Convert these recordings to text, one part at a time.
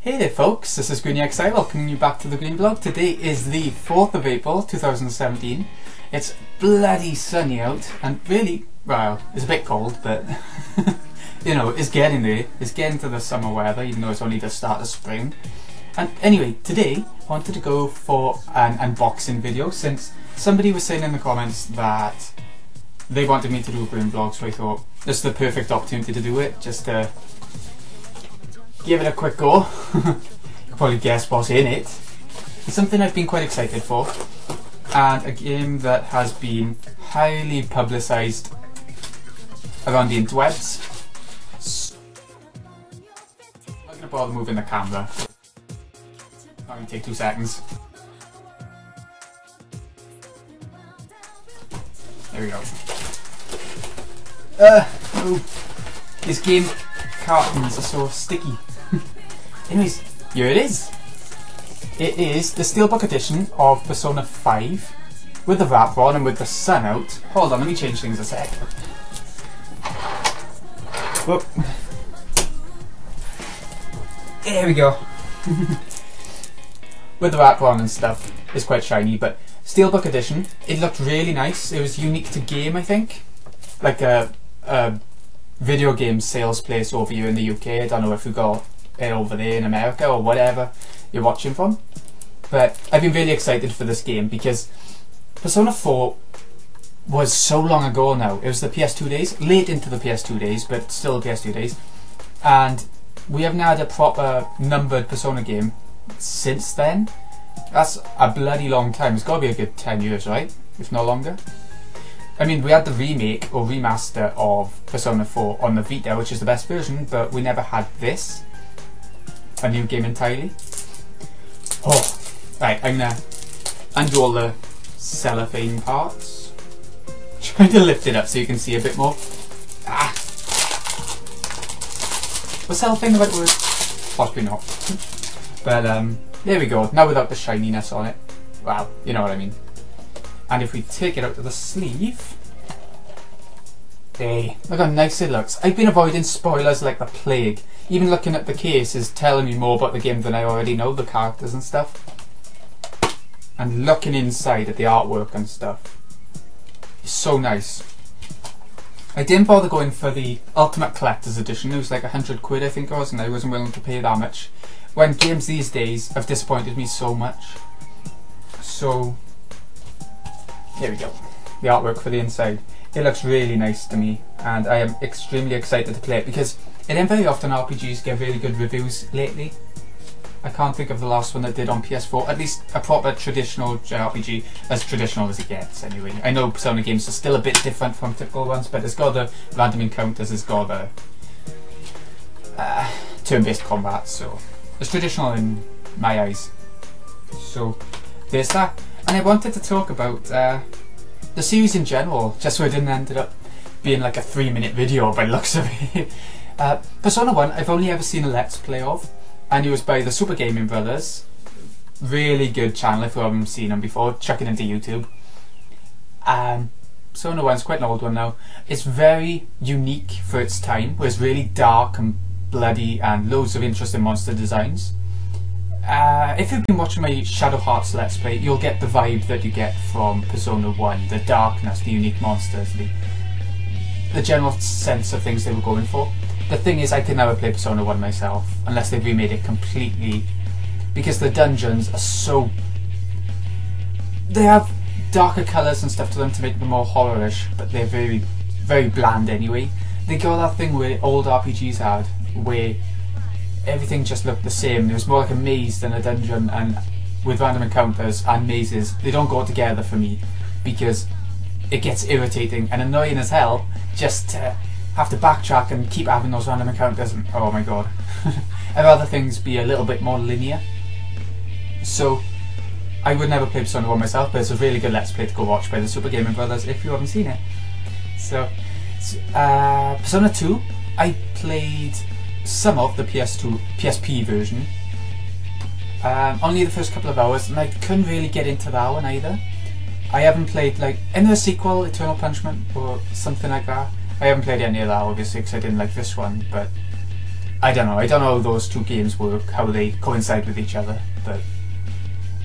Hey there folks, this is GreenyXI welcoming you back to the Green Blog. Today is the 4th of April 2017. It's bloody sunny out and really, well, it's a bit cold but you know, it's getting there. It's getting to the summer weather even though it's only the start of spring. And anyway, today I wanted to go for an unboxing video since somebody was saying in the comments that they wanted me to do a Green Blog, so I thought this is the perfect opportunity to do it, just to give it a quick go. You can probably guess what's in it. It's something I've been quite excited for, and a game that has been highly publicised around the interwebs. So, I'm not going to bother moving the camera. It'll only take 2 seconds. There we go. Oh, this game cartons are so sticky. Anyways, here it is. It is the Steelbook edition of Persona 5 with the wrap on and with the sun out. Hold on, let me change things a sec. Whoop. There we go. With the wrap on and stuff, it's quite shiny, but Steelbook edition, it looked really nice. It was unique to game, I think. Like a video game sales place over here in the UK. I don't know if we got it over there in America or whatever you're watching from. But I've been really excited for this game because Persona 4 was so long ago now. It was the PS2 days, late into the PS2 days, but still PS2 days. And we haven't had a proper numbered Persona game since then. That's a bloody long time. It's got to be a good 10 years, right? If not longer. I mean, we had the remake or remaster of Persona 4 on the Vita, which is the best version, but we never had this. A new game entirely. Oh, right, I'm gonna undo all the cellophane parts. Trying to lift it up so you can see a bit more. Ah! Was cellophane the right word? Possibly not. But there we go, now without the shininess on it. Well, you know what I mean. And if we take it out of the sleeve, hey, look how nice it looks. I've been avoiding spoilers like the plague. Even looking at the case is telling me more about the game than I already know, the characters and stuff. And looking inside at the artwork and stuff, it's so nice. I didn't bother going for the Ultimate Collector's Edition. It was like 100 quid I think it was, and I wasn't willing to pay that much. When games these days have disappointed me so much. So here we go, the artwork for the inside. It looks really nice to me and I am extremely excited to play it because it ain't very often RPGs get really good reviews lately. I can't think of the last one that did on PS4, at least a proper traditional JRPG, as traditional as it gets anyway. I know Persona games are still a bit different from typical ones, but it's got the random encounters, it's got the turn-based combat, so it's traditional in my eyes. So there's that. And I wanted to talk about the series in general, just so it didn't end up being like a 3-minute video by the looks of it. Persona 1 I've only ever seen a Let's Play of, and it was by the Super Gaming Brothers. Really good channel if you haven't seen them before, chuck it into YouTube. Persona 1's quite an old one now. It's very unique for its time, where it's really dark and bloody and loads of interesting monster designs. If you've been watching my Shadow Hearts Let's Play, you'll get the vibe that you get from Persona 1. The darkness, the unique monsters, the general sense of things they were going for. The thing is, I could never play Persona 1 myself, unless they remade it completely, because the dungeons are so... they have darker colours and stuff to them to make them more horror-ish, but they're very, very bland anyway. They got that thing where old RPGs had, where everything just looked the same. It was more like a maze than a dungeon, and with random encounters and mazes, they don't go together for me because it gets irritating and annoying as hell just to have to backtrack and keep having those random encounters and oh my god. I'd rather things be a little bit more linear. So I would never play Persona 1 myself, but it's a really good Let's Play to go watch by the Super Gaming Brothers if you haven't seen it. So Persona 2 I played some of the PSP version, only the first couple of hours, and I couldn't really get into that one either. I haven't played like any sequel, Eternal Punishment or something like that. I haven't played any of that obviously because I didn't like this one, but I don't know how those two games work, how they coincide with each other, but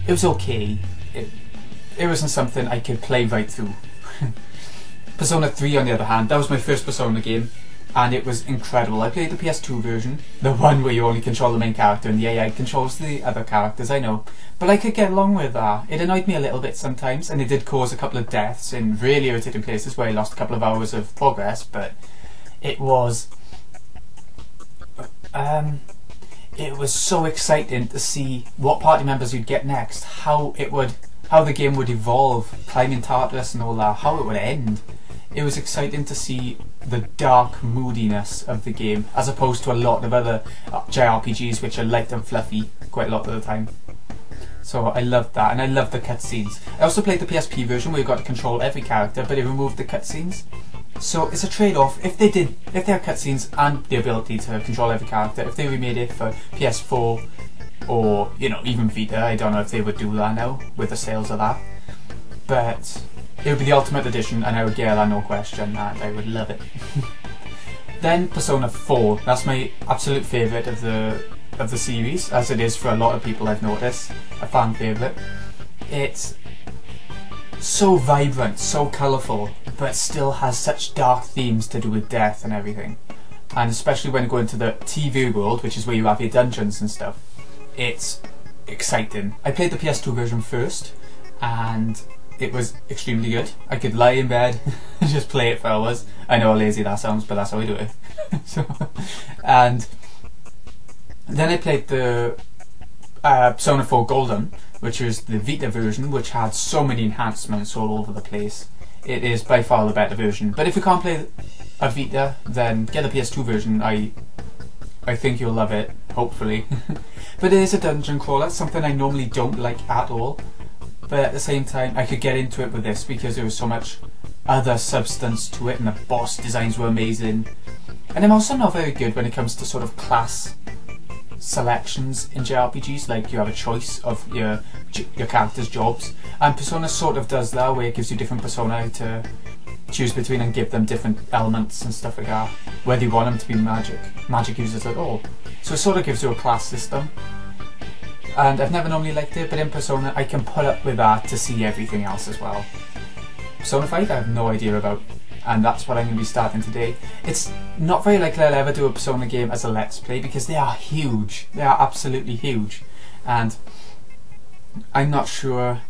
it was okay. It wasn't something I could play right through. Persona 3 on the other hand, that was my first Persona game, and it was incredible. I played the PS2 version, the one where you only control the main character and the AI controls the other characters, I know. But I could get along with that. It annoyed me a little bit sometimes, and it did cause a couple of deaths in really irritating places where I lost a couple of hours of progress, but it was so exciting to see what party members you'd get next, how the game would evolve, climbing Tartarus and all that, how it would end. It was exciting to see the dark moodiness of the game, as opposed to a lot of other JRPGs which are light and fluffy quite a lot of the time. So I loved that, and I loved the cutscenes. I also played the PSP version where you got to control every character, but it removed the cutscenes. So it's a trade-off. If they had cutscenes and the ability to control every character, if they remade it for PS4 or, you know, even Vita, I don't know if they would do that now with the sales of that. But it would be the Ultimate Edition, and I would get that, no question, and I would love it. Then Persona 4. That's my absolute favourite of the series, as it is for a lot of people, I've noticed. A fan favourite. It's so vibrant, so colourful, but still has such dark themes to do with death and everything. And especially when you go into the TV world, which is where you have your dungeons and stuff, it's exciting. I played the PS2 version first, and it was extremely good. I could lie in bed and just play it for hours. I know how lazy that sounds, but that's how I do it. And then I played the Persona 4 Golden, which is the Vita version, which had so many enhancements all over the place. It is by far the better version. But if you can't play a Vita, then get the PS2 version. I think you'll love it, hopefully. But it is a dungeon crawler, something I normally don't like at all. But at the same time, I could get into it with this because there was so much other substance to it, and the boss designs were amazing. And I'm also not very good when it comes to sort of class selections in JRPGs, like you have a choice of your character's jobs, and Persona sort of does that, where it gives you different persona to choose between and give them different elements and stuff like that, whether you want them to be magic users at all. So it sort of gives you a class system, and I've never normally liked it, but in Persona I can put up with that to see everything else as well. Persona 5 I have no idea about, and that's what I'm going to be starting today. It's not very likely I'll ever do a Persona game as a Let's Play because they are huge. They are absolutely huge. And I'm not sure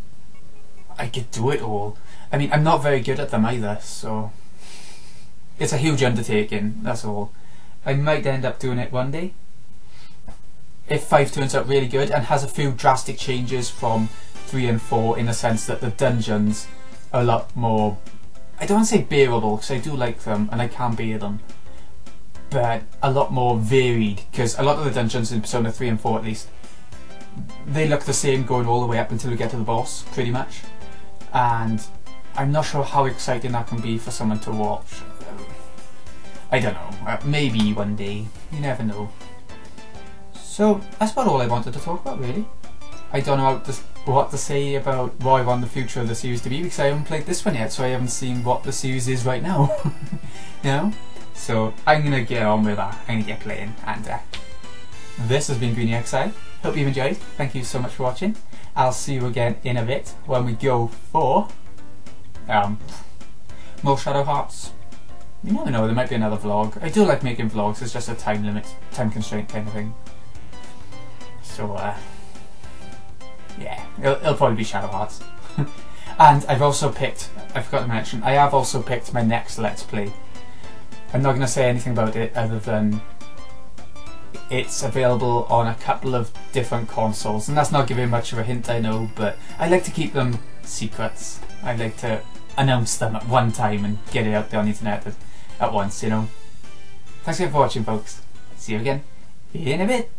I could do it all. I mean, I'm not very good at them either, so it's a huge undertaking, that's all. I might end up doing it one day. If 5 turns out really good and has a few drastic changes from 3 and 4, in the sense that the dungeons are a lot more, I don't want to say bearable, because I do like them and I can bear them, but a lot more varied, because a lot of the dungeons in Persona 3 and 4 at least, they look the same going all the way up until we get to the boss, pretty much. And I'm not sure how exciting that can be for someone to watch. I don't know, maybe one day, you never know. So that's about all I wanted to talk about, really. I don't know what to say about what I want the future of the series to be, because I haven't played this one yet, so I haven't seen what the series is right now. You know? So I'm gonna get on with that. I'm gonna get playing, and this has been GreenyXI. Hope you've enjoyed. Thank you so much for watching. I'll see you again in a bit when we go for more Shadow Hearts. You never know, there might be another vlog. I do like making vlogs, it's just a time limit, time constraint kind of thing. So yeah, it'll probably be Shadow Hearts. And I've also picked, I forgot to mention, I have also picked my next Let's Play. I'm not going to say anything about it other than it's available on a couple of different consoles, and that's not giving much of a hint, I know, but I like to keep them secrets. I like to announce them at one time and get it out there on the internet at once, you know. Thanks again for watching, folks. See you again in a bit.